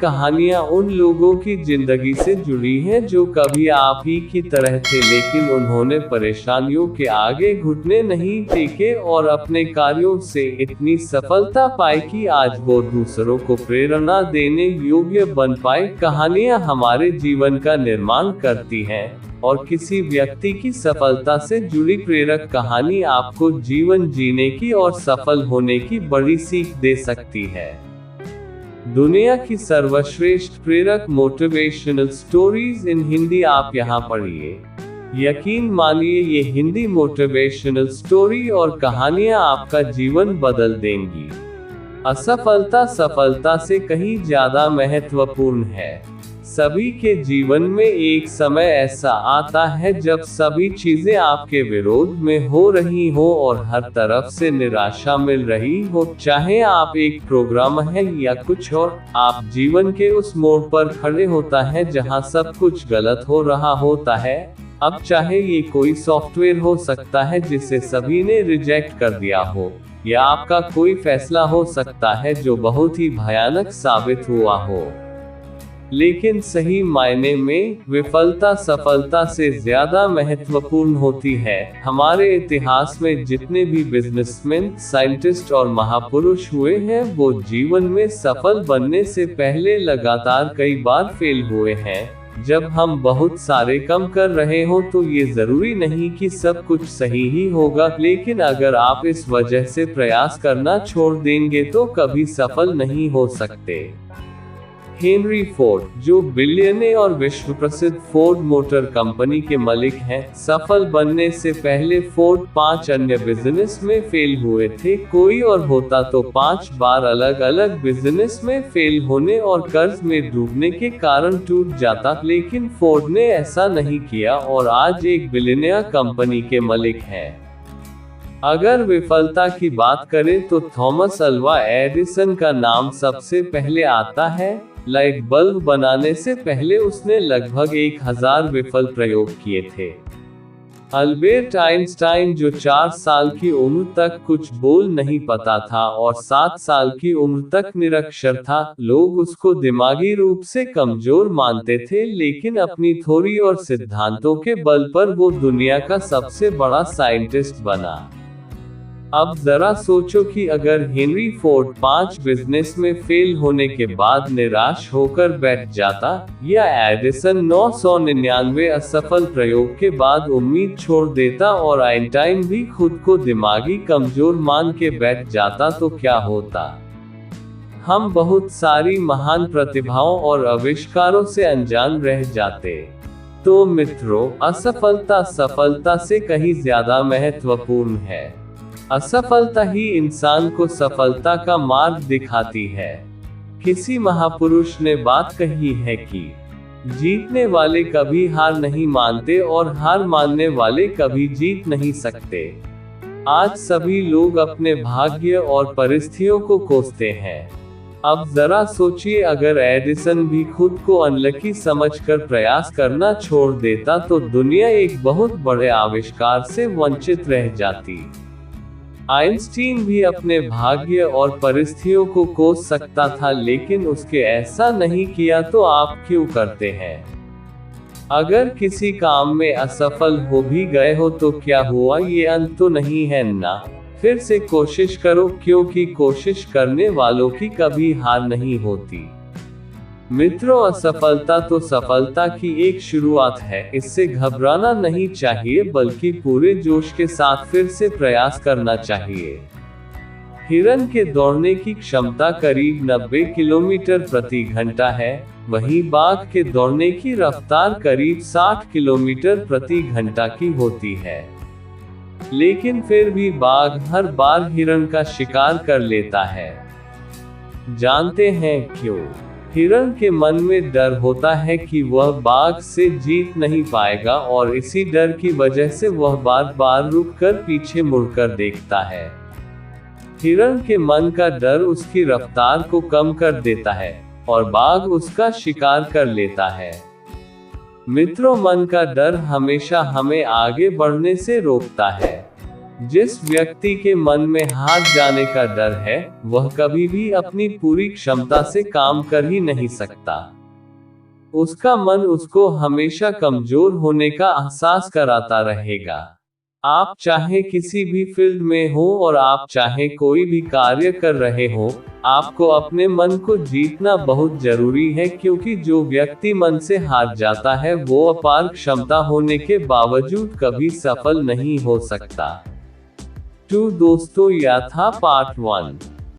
कहानियाँ उन लोगों की जिंदगी से जुड़ी हैं जो कभी आप ही की तरह थे, लेकिन उन्होंने परेशानियों के आगे घुटने नहीं टेके और अपने कार्यों से इतनी सफलता पाई कि आज वो दूसरों को प्रेरणा देने योग्य बन पाए। कहानियाँ हमारे जीवन का निर्माण करती हैं, और किसी व्यक्ति की सफलता से जुड़ी प्रेरक कहानी आपको जीवन जीने की और सफल होने की बड़ी सीख दे सकती है। दुनिया की सर्वश्रेष्ठ प्रेरक मोटिवेशनल स्टोरीज इन हिंदी आप यहाँ पढ़िए। यकीन मानिए, ये हिंदी मोटिवेशनल स्टोरी और कहानियाँ आपका जीवन बदल देंगी। असफलता सफलता से कहीं ज्यादा महत्वपूर्ण है। सभी के जीवन में एक समय ऐसा आता है जब सभी चीजें आपके विरोध में हो रही हो और हर तरफ से निराशा मिल रही हो। चाहे आप एक प्रोग्राम है या कुछ और, आप जीवन के उस मोड़ पर खड़े होता है जहां सब कुछ गलत हो रहा होता है। अब चाहे ये कोई सॉफ्टवेयर हो सकता है जिसे सभी ने रिजेक्ट कर दिया हो, या आपका कोई फैसला हो सकता है जो बहुत ही भयानक साबित हुआ हो, लेकिन सही मायने में विफलता सफलता से ज्यादा महत्वपूर्ण होती है। हमारे इतिहास में जितने भी बिजनेसमैन, साइंटिस्ट और महापुरुष हुए हैं, वो जीवन में सफल बनने से पहले लगातार कई बार फेल हुए हैं। जब हम बहुत सारे काम कर रहे हो तो ये जरूरी नहीं कि सब कुछ सही ही होगा, लेकिन अगर आप इस वजह से प्रयास करना छोड़ देंगे तो कभी सफल नहीं हो सकते। हेनरी फोर्ड, जो बिलियनर और विश्व प्रसिद्ध फोर्ड मोटर कंपनी के मालिक हैं, सफल बनने से पहले फोर्ड 5 अन्य बिजनेस में फेल हुए थे। कोई और होता तो 5 बार अलग अलग बिजनेस में फेल होने और कर्ज में डूबने के कारण टूट जाता, लेकिन फोर्ड ने ऐसा नहीं किया और आज एक बिलियनर कंपनी के मालिक हैं। अगर विफलता की बात करें तो थॉमस अल्वा एडिसन का नाम सबसे पहले आता है। लाइट बल्ब बनाने से पहले उसने लगभग 1000 विफल प्रयोग किए थे। अल्बर्ट आइंस्टाइन, जो 4 साल की उम्र तक कुछ बोल नहीं पाता था और 7 साल की उम्र तक निरक्षर था, लोग उसको दिमागी रूप से कमजोर मानते थे, लेकिन अपनी थ्योरी और सिद्धांतों के बल पर वो दुनिया का सबसे बड़ा साइंटिस्ट बना। अब जरा सोचो कि अगर हेनरी फोर्ड 5 बिजनेस में फेल होने के बाद निराश होकर बैठ जाता, या एडिसन 999 असफल प्रयोग के बाद उम्मीद छोड़ देता और आइंस्टाइन भी खुद को दिमागी कमजोर मान के बैठ जाता, तो क्या होता? हम बहुत सारी महान प्रतिभाओं और आविष्कारों से अनजान रह जाते। तो मित्रों, असफलता सफलता से कहीं ज्यादा महत्वपूर्ण है। असफलता ही इंसान को सफलता का मार्ग दिखाती है। किसी महापुरुष ने बात कही है कि जीतने वाले कभी हार नहीं मानते और हार मानने वाले कभी जीत नहीं सकते। आज सभी लोग अपने भाग्य और परिस्थितियों को कोसते हैं। अब जरा सोचिए, अगर एडिसन भी खुद को अनलकी समझकर प्रयास करना छोड़ देता तो दुनिया एक बहुत बड़े आविष्कार से वंचित रह जाती। आइंस्टीन भी अपने भाग्य और परिस्थितियों को कोस सकता था, लेकिन उसके ऐसा नहीं किया, तो आप क्यों करते हैं? अगर किसी काम में असफल हो भी गए हो तो क्या हुआ, ये अंत तो नहीं है ना। फिर से कोशिश करो, क्योंकि कोशिश करने वालों की कभी हार नहीं होती। मित्रों, असफलता तो सफलता की एक शुरुआत है। इससे घबराना नहीं चाहिए, बल्कि पूरे जोश के साथ फिर से प्रयास करना चाहिए। हिरन के दौड़ने की क्षमता करीब 90 किलोमीटर प्रति घंटा है, वहीं बाघ के दौड़ने की रफ्तार करीब 60 किलोमीटर प्रति घंटा की होती है। लेकिन फिर भी बाघ हर बार हिरन का शिकार कर लेता है। जानते हैं क्यों? हिरन के मन में डर होता है कि वह बाघ से जीत नहीं पाएगा, और इसी डर की वजह से वह बार बार रुककर पीछे मुड़कर देखता है। हिरन के मन का डर उसकी रफ्तार को कम कर देता है, और बाघ उसका शिकार कर लेता है। मित्रों, मन का डर हमेशा हमें आगे बढ़ने से रोकता है। जिस व्यक्ति के मन में हार जाने का डर है, वह कभी भी अपनी पूरी क्षमता से काम कर ही नहीं सकता। उसका मन उसको हमेशा कमजोर होने का एहसास कराता रहेगा। आप चाहे किसी भी फील्ड में हो और आप चाहे कोई भी कार्य कर रहे हो, आपको अपने मन को जीतना बहुत जरूरी है, क्योंकि जो व्यक्ति मन से हार जाता है वो अपार क्षमता होने के बावजूद कभी सफल नहीं हो सकता। तो दोस्तों, यह था पार्ट 1।